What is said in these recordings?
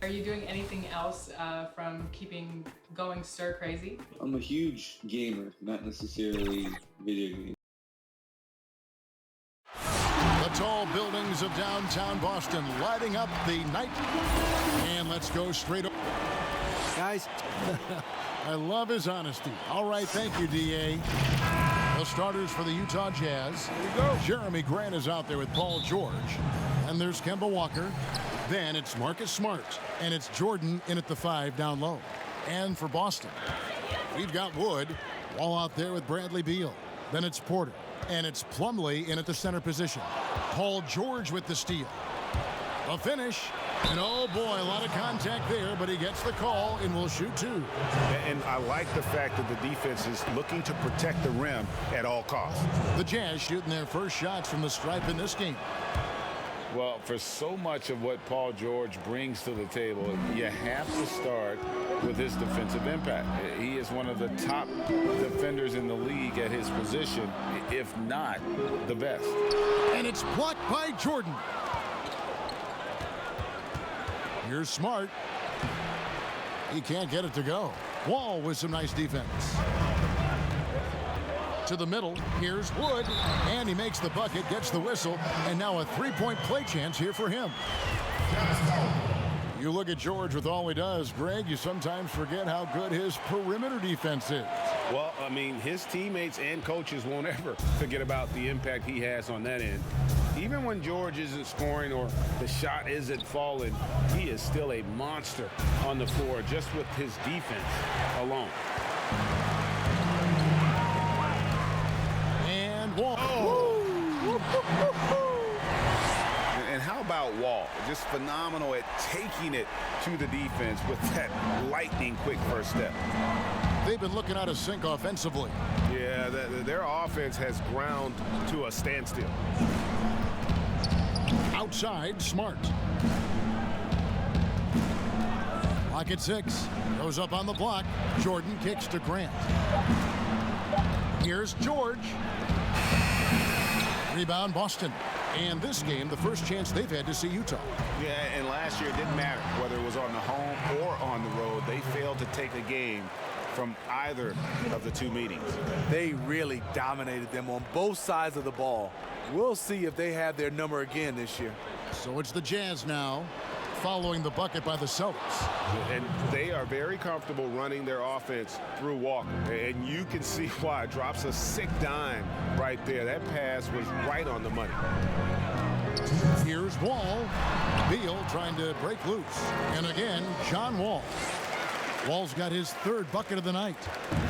Are you doing anything else from keeping going stir crazy? I'm a huge gamer, not necessarily video games. The tall buildings of downtown Boston lighting up the night. And let's go straight over. Guys, I love his honesty. All right, thank you, D.A. The starters for the Utah Jazz. here we go. Jeremy Grant is out there with Paul George. And there's Kemba Walker. Then it's Marcus Smart. And it's Jordan in at the 5 down low. And for Boston, we've got Wood. Wall out there with Bradley Beal. Then it's Porter. And it's Plumlee in at the center position. Paul George with the steal. The finish. And oh boy, a lot of contact there, but he gets the call and will shoot 2. And I like the fact that the defense is looking to protect the rim at all costs. The Jazz shooting their first shots from the stripe in this game. Well, for so much of what Paul George brings to the table, you have to start with his defensive impact. He is one of the top defenders in the league at his position, if not the best. And it's blocked by Jordan. Here's Smart. He can't get it to go. Wall with some nice defense. To the middle, here's Wood, and he makes the bucket, gets the whistle, and now a three-point play chance here for him. You look at George with all he does, Greg, you sometimes forget how good his perimeter defense is. Well, I mean, his teammates and coaches won't ever forget about the impact he has on that end. Even when George isn't scoring or the shot isn't falling, he is still a monster on the floor just with his defense alone. Wall. Oh. And how about Wall? Just phenomenal at taking it to the defense with that lightning quick first step. They've been looking out of sync offensively. Yeah, their offense has ground to a standstill. Outside, Smart. Lock at 6. Goes up on the block. Jordan kicks to Grant. Here's George. Rebound, Boston. And this game, the first chance they've had to see Utah. Yeah, and last year it didn't matter whether it was on the home or on the road. They failed to take a game from either of the two meetings. They really dominated them on both sides of the ball. We'll see if they have their number again this year. So it's the Jazz now, following the bucket by the Celtics. And they are very comfortable running their offense through Walker. And you can see why. Drops a sick dime right there. That pass was right on the money. Here's Wall. Beal trying to break loose. And again, John Wall. Wall's got his 3rd bucket of the night.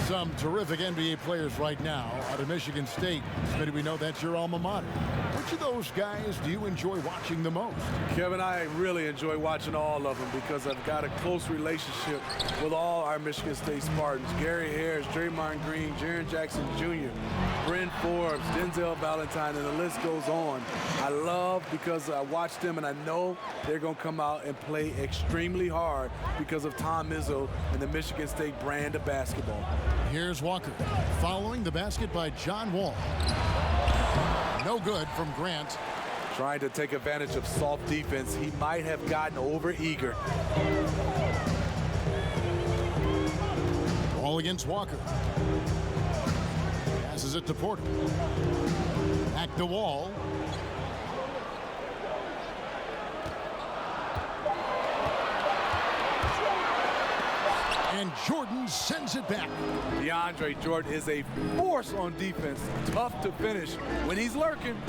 Some terrific NBA players right now out of Michigan State. Smitty, we know that's your alma mater. Which of those guys do you enjoy watching the most? Kevin, I really enjoy watching all of them because I've got a close relationship with all our Michigan State Spartans. Gary Harris, Draymond Green, Jaren Jackson Jr., Bryn Forbes, Denzel Valentine, and the list goes on. I love because I watch them and I know they're going to come out and play extremely hard because of Tom Izzo and the Michigan State brand of basketball. Here's Walker, following the basket by John Wall. No good from Grant. Trying to take advantage of soft defense. He might have gotten over-eager. Ball against Walker. Passes it to Porter. Back to Wall. And Jordan sends it back. DeAndre Jordan is a force on defense. Tough to finish when he's lurking.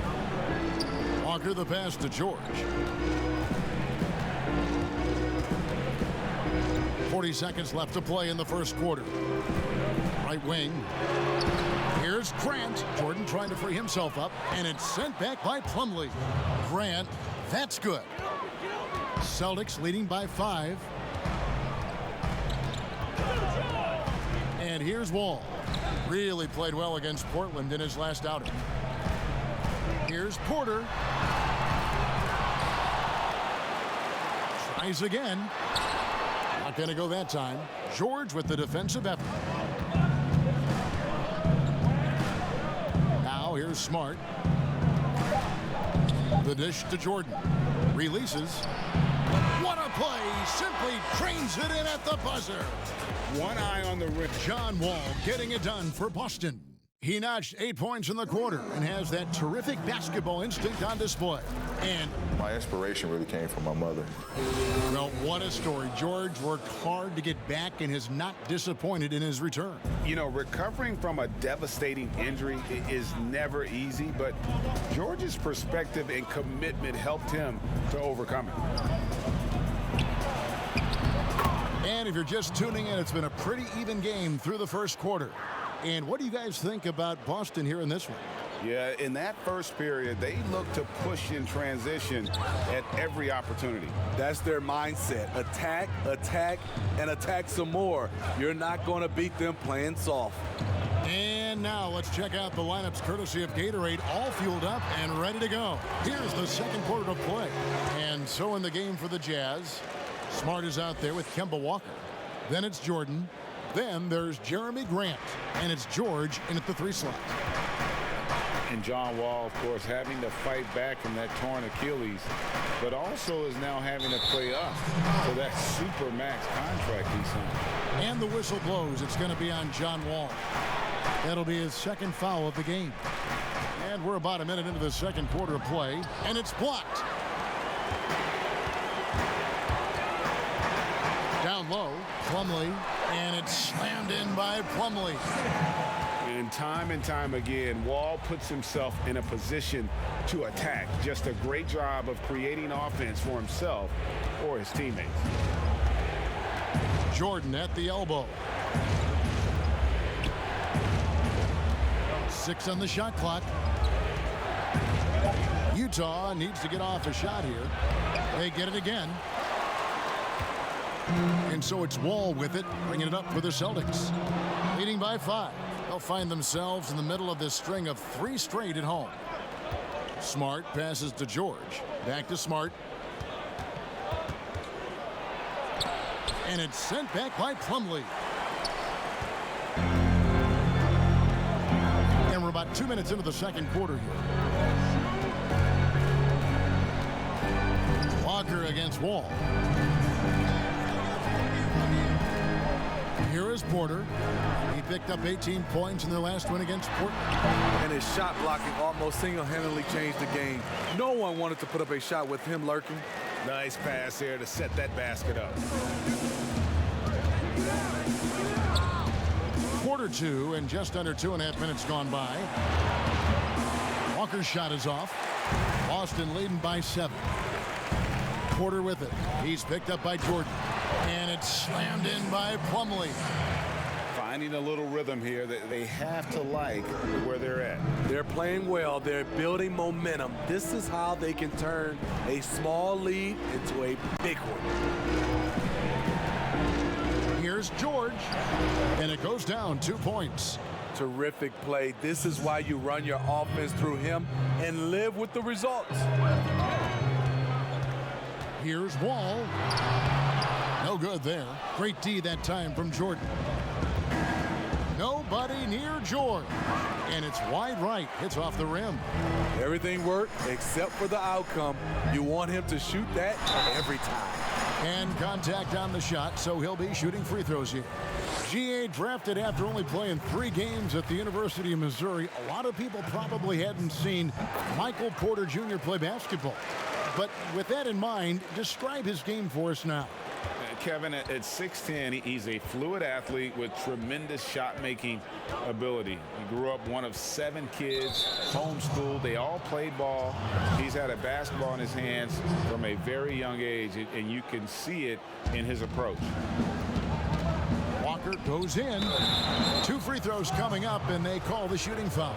Walker the pass to George. 40 seconds left to play in the first quarter. Right wing. Here's Grant. Jordan trying to free himself up. And it's sent back by Plumlee. Grant, that's good. Celtics leading by 5. And here's Wall. Really played well against Portland in his last outing. Here's Porter. Tries again. Not going to go that time. George with the defensive effort. Now here's Smart. The dish to Jordan. Releases. What a play! Simply trains it in at the buzzer. One eye on the rim. John Wall getting it done for Boston. He notched 8 points in the quarter and has that terrific basketball instinct on display. And my inspiration really came from my mother. well, what a story. George worked hard to get back and has not disappointed in his return. You know, recovering from a devastating injury is never easy, but George's perspective and commitment helped him to overcome it. And if you're just tuning in, it's been a pretty even game through the first quarter. And what do you guys think about Boston here in this one? Yeah, in that first period, they looked to push in transition at every opportunity. That's their mindset. Attack, attack, and attack some more. You're not going to beat them playing soft. And now let's check out the lineups courtesy of Gatorade, all fueled up and ready to go. Here's the second quarter of play. And so in the game for the Jazz, Smart is out there with Kemba Walker. Then it's Jordan. Then there's Jeremy Grant. And it's George in at the 3 slot. And John Wall, of course, having to fight back from that torn Achilles, but also is now having to play up to that super max contract he signed. And the whistle blows. It's going to be on John Wall. That'll be his second foul of the game. And we're about a minute into the second quarter of play, and it's blocked. Down low, Plumlee, and it's slammed in by Plumlee. And time again, Wall puts himself in a position to attack. Just a great job of creating offense for himself or his teammates. Jordan at the elbow. 6 on the shot clock. Utah needs to get off a shot here. They get it again. And so it's Wall with it, bringing it up for the Celtics. Leading by 5. They'll find themselves in the middle of this string of 3 straight at home. Smart passes to George. Back to Smart. And it's sent back by Plumlee. And we're about 2 minutes into the second quarter here. Walker against Wall. Here is Porter. He picked up 18 points in their last win against Portland. And his shot blocking almost single-handedly changed the game. No one wanted to put up a shot with him lurking. Nice pass there to set that basket up. Quarter 2 and just under 2.5 minutes gone by. Walker's shot is off. Boston leading by 7. Porter with it. He's picked up by Jordan. And it's slammed in by Plumlee. Finding a little rhythm here that they have to like where they're at. They're playing well. They're building momentum. This is how they can turn a small lead into a big one. Here's George. And it goes down 2 points. Terrific play. This is why you run your offense through him and live with the results. Here's Wall. No good there. Great D that time from Jordan. Nobody near George. And it's wide right. It's off the rim. Everything worked except for the outcome. You want him to shoot that every time. And contact on the shot, so he'll be shooting free throws here. GA drafted after only playing 3 games at the University of Missouri. A lot of people probably hadn't seen Michael Porter Jr. play basketball. But with that in mind, describe his game for us now. Kevin, at 6'10", he's a fluid athlete with tremendous shot-making ability. He grew up one of 7 kids, homeschooled. They all played ball. He's had a basketball in his hands from a very young age, and you can see it in his approach. Walker goes in. 2 free throws coming up, and they call the shooting foul.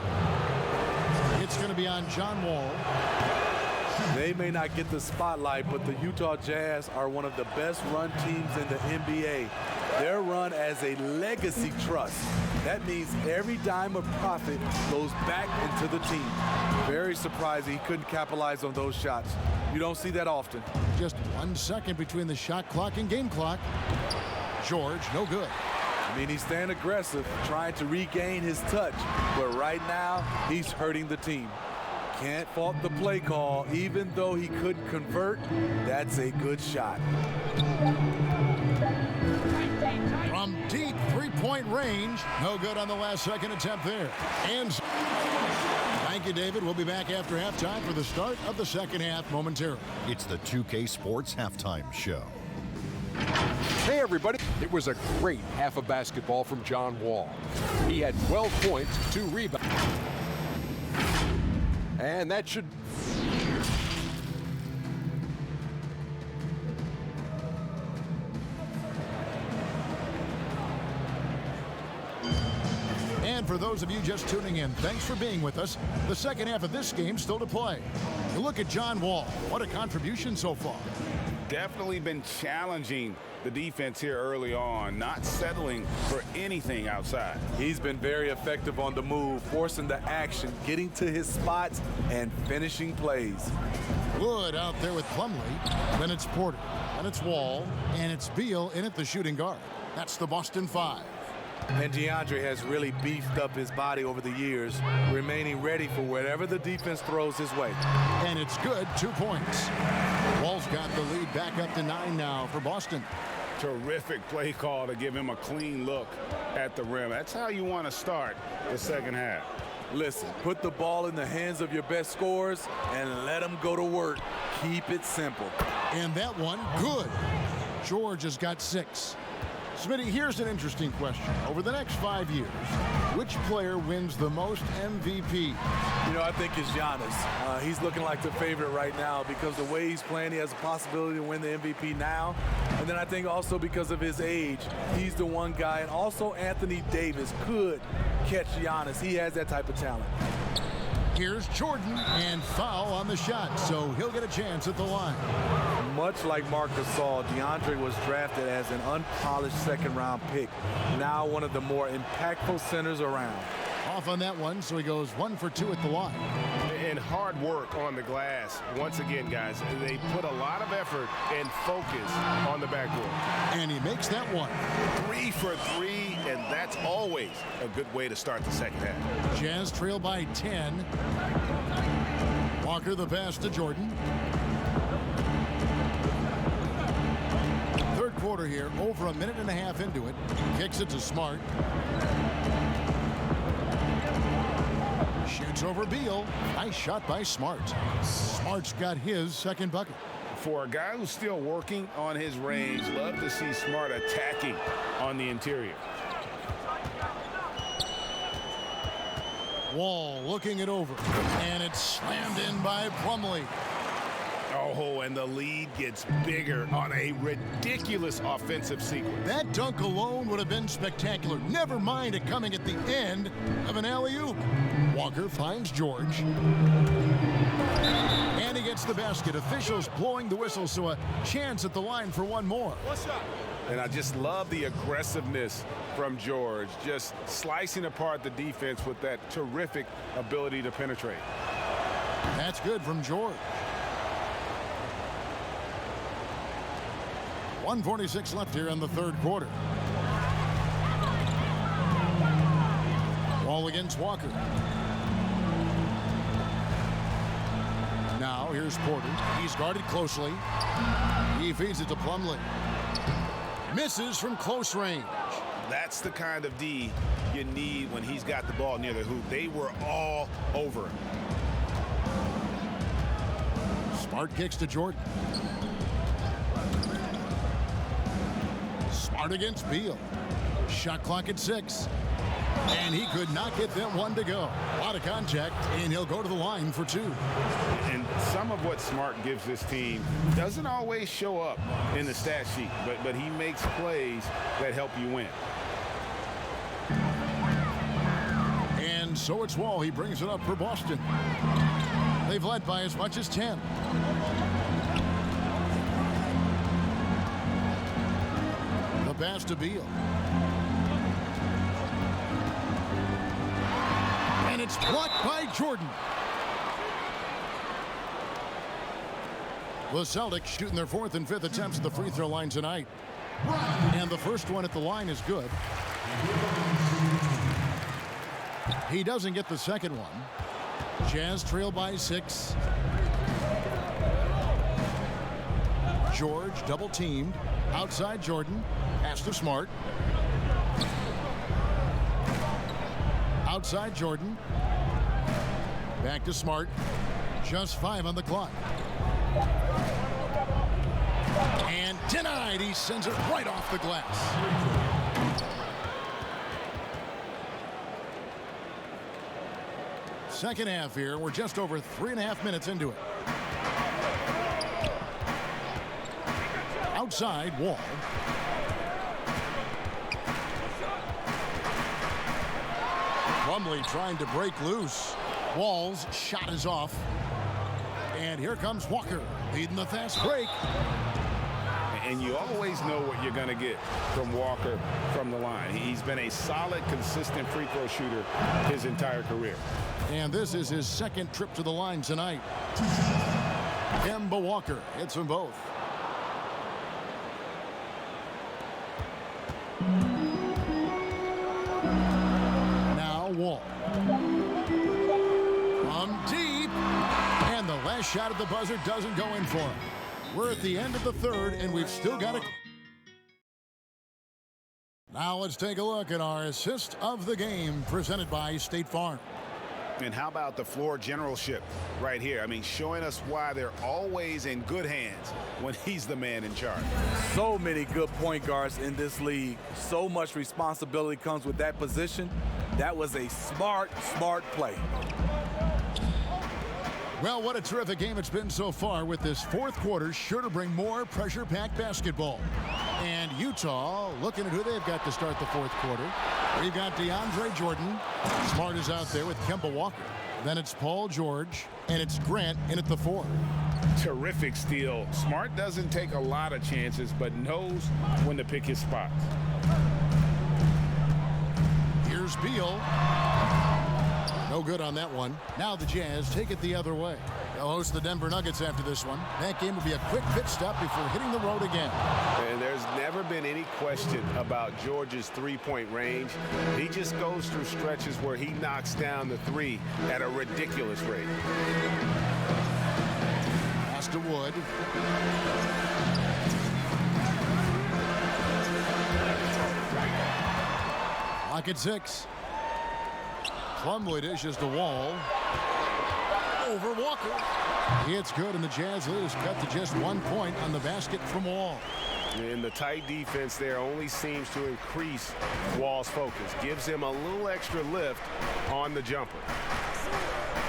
It's going to be on John Wall. They may not get the spotlight, but the Utah Jazz are one of the best run teams in the NBA. They're run as a legacy trust. That means every dime of profit goes back into the team. Very surprising he couldn't capitalize on those shots. You don't see that often. Just 1 second between the shot clock and game clock. George, no good. I mean, he's staying aggressive, trying to regain his touch. But right now, he's hurting the team. Can't fault the play call. Even though he couldn't convert, that's a good shot. From deep three-point range, no good on the last second attempt there. And thank you, David. We'll be back after halftime for the start of the second half momentarily. It's the 2K Sports Halftime Show. Hey everybody, it was a great half of basketball from John Wall. He had 12 points, 2 rebounds. And that should... And for those of you just tuning in, thanks for being with us. The second half of this game still to play. You look at John Wall. What a contribution so far. Definitely been challenging the defense here early on, not settling for anything outside. He's been very effective on the move, forcing the action, getting to his spots, and finishing plays. Wood out there with Plumlee. Then it's Porter. Then it's Wall. And it's Beal in at the shooting guard. That's the Boston 5. And DeAndre has really beefed up his body over the years, remaining ready for whatever the defense throws his way. And it's good, 2 points. Wall's got the lead back up to 9 now for Boston. Terrific play call to give him a clean look at the rim. That's how you want to start the second half. Listen, put the ball in the hands of your best scorers and let them go to work. Keep it simple. And that one, good. George has got 6. Smitty, here's an interesting question. Over the next 5 years, which player wins the most MVP? You know, I think it's Giannis. He's looking like the favorite right now because the way he's playing, he has a possibility to win the MVP now. And then I think also because of his age, he's the one guy. And also Anthony Davis could catch Giannis. He has that type of talent. Here's Jordan, and foul on the shot, so he'll get a chance at the line. Much like Marc Gasol, DeAndre was drafted as an unpolished second-round pick. Now one of the more impactful centers around. Off on that one, so he goes 1 for 2 at the line. And hard work on the glass. Once again, guys, they put a lot of effort and focus on the backboard. And he makes that one. 3 for 3, and that's always a good way to start the second half. Jazz trail by 10. Walker the pass to Jordan. Third quarter here, over a minute and a half into it. Kicks it to Smart. Shoots over Beal. Nice shot by Smart. Smart's got his second bucket. For a guy who's still working on his range, love to see Smart attacking on the interior. Wall looking it over. And it's slammed in by Plumlee. Oh, and the lead gets bigger on a ridiculous offensive sequence. That dunk alone would have been spectacular. Never mind it coming at the end of an alley-oop. Walker finds George. And he gets the basket. Officials blowing the whistle, so a chance at the line for one more. What's up? And I just love the aggressiveness from George, just slicing apart the defense with that terrific ability to penetrate. That's good from George. 1:46 left here in the third quarter. Wall against Walker. Now here's Porter. He's guarded closely. He feeds it to Plumlee. Misses from close range. That's the kind of D you need when he's got the ball near the hoop. They were all over him. Smart kicks to Jordan. Smart against Beal. Shot clock at 6. And he could not get that one to go. A lot of contact, and he'll go to the line for 2. And some of what Smart gives this team doesn't always show up in the stat sheet, but he makes plays that help you win. And so it's Wall. He brings it up for Boston. They've led by as much as 10. The pass to Beal. And it's blocked by Jordan. The Celtics shooting their 4th and 5th attempts at the free throw line tonight. And the first one at the line is good. He doesn't get the second one. Jazz trail by 6. George double teamed. Outside Jordan. Pass to Smart. Outside Jordan. Back to Smart. Just 5 on the clock. And denied. He sends it right off the glass. Second half here. We're just over 3.5 minutes into it. Outside, Wall. Plumlee trying to break loose. Wall's shot is off. And here comes Walker leading the fast break. And you always know what you're going to get from Walker from the line. He's been a solid, consistent free throw shooter his entire career. And this is his second trip to the line tonight. Kemba Walker hits them both. Now Wall. From deep. And the last shot at the buzzer doesn't go in for him. We're at the end of the third, and we've still got it. Now let's take a look at our assist of the game presented by State Farm. And how about the floor generalship right here? I mean, showing us why they're always in good hands when he's the man in charge. So many good point guards in this league. So much responsibility comes with that position. That was a smart play. Well, what a terrific game it's been so far, with this fourth quarter sure to bring more pressure-packed basketball. And Utah looking at who they've got to start the fourth quarter. We've got DeAndre Jordan. Smart is out there with Kemba Walker. Then it's Paul George, and it's Grant in at the 4. Terrific steal. Smart doesn't take a lot of chances, but knows when to pick his spots. Here's Beal. No good on that one. Now the Jazz take it the other way. They'll host the Denver Nuggets after this one. That game will be a quick pit stop before hitting the road again. And there's never been any question about George's three-point range. He just goes through stretches where he knocks down the 3 at a ridiculous rate. Pass to Wood. Clock at 6. Plumlee dishes to Wall. Over Walker. It's good, and the Jazz lose, cut to just 1 point on the basket from Wall. And the tight defense there only seems to increase Wall's focus. Gives him a little extra lift on the jumper.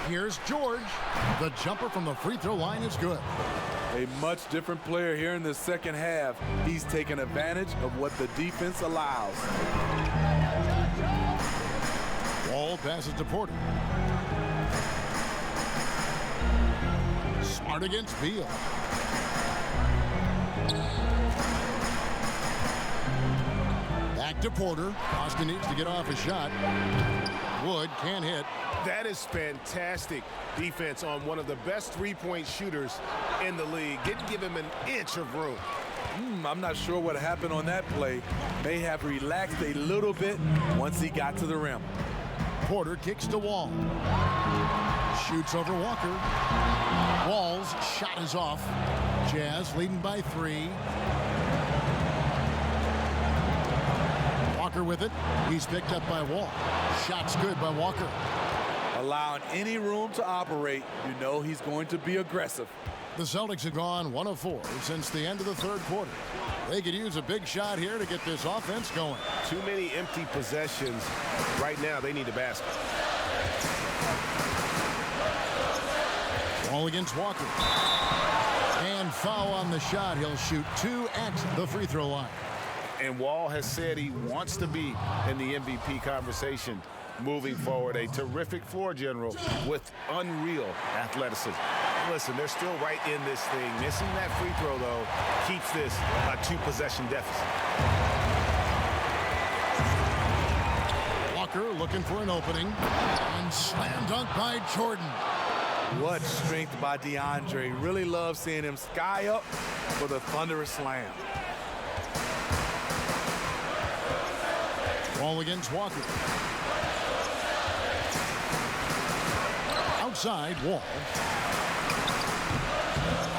Here's George. The jumper from the free throw line is good. A much different player here in the second half. He's taken advantage of what the defense allows. Wall passes to Porter. Smart against Beal. Back to Porter. Austin needs to get off a shot. Wood can't hit. That is fantastic defense on one of the best three-point shooters in the league. Didn't give him an inch of room. I'm not sure what happened on that play. May have relaxed a little bit once he got to the rim. Porter kicks to Wall. Shoots over Walker. Wall's shot is off. Jazz leading by 3. Walker with it. He's picked up by Wall. Shot's good by Walker. Allowing any room to operate, you know he's going to be aggressive. The Celtics have gone 1 of 4 since the end of the third quarter. They could use a big shot here to get this offense going. Too many empty possessions. Right now, they need a basket. Wall against Walker. And foul on the shot. He'll shoot 2 at the free throw line. And Wall has said he wants to be in the MVP conversation moving forward. A terrific floor general with unreal athleticism. Listen, they're still right in this thing. Missing that free throw, though, keeps this a 2-possession deficit. Walker looking for an opening. And slam dunk by Jordan. What strength by DeAndre. Really love seeing him sky up for the thunderous slam. Wall against Walker. side, Wall.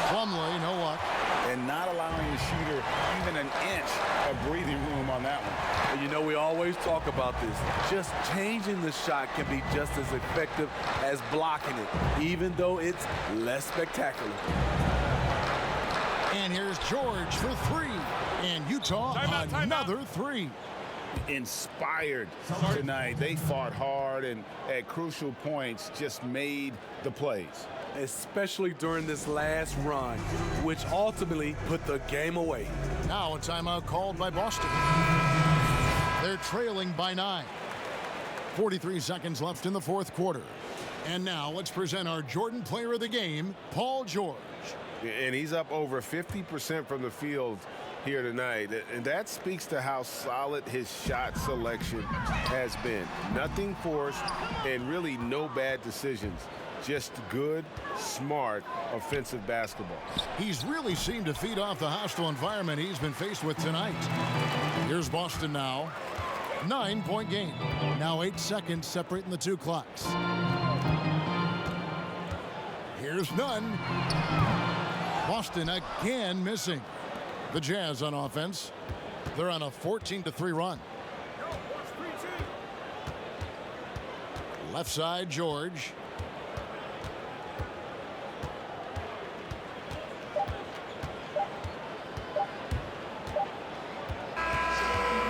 Plumlee, no luck. And not allowing the shooter even an inch of breathing room on that one. And you know, we always talk about this. Just changing the shot can be just as effective as blocking it, even though it's less spectacular. And here's George for three. And Utah, another three. Inspired tonight. They fought hard and at crucial points just made the plays. Especially during this last run, which ultimately put the game away. Now a timeout called by Boston. They're trailing by 9. 43 seconds left in the fourth quarter. And now let's present our Jordan Player of the Game, Paul George. And he's up over 50% from the field here tonight. And that speaks to how solid his shot selection has been. Nothing forced and really no bad decisions. Just good, smart, offensive basketball. He's really seemed to feed off the hostile environment he's been faced with tonight. Here's Boston now. 9-point game. Now 8 seconds separating the two clocks. Here's none. Boston again missing. The Jazz on offense. They're on a 14-3 run. Left side, George.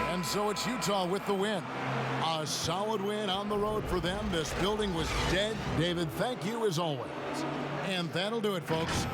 And so it's Utah with the win. A solid win on the road for them. This building was dead. David, thank you as always. And that'll do it, folks.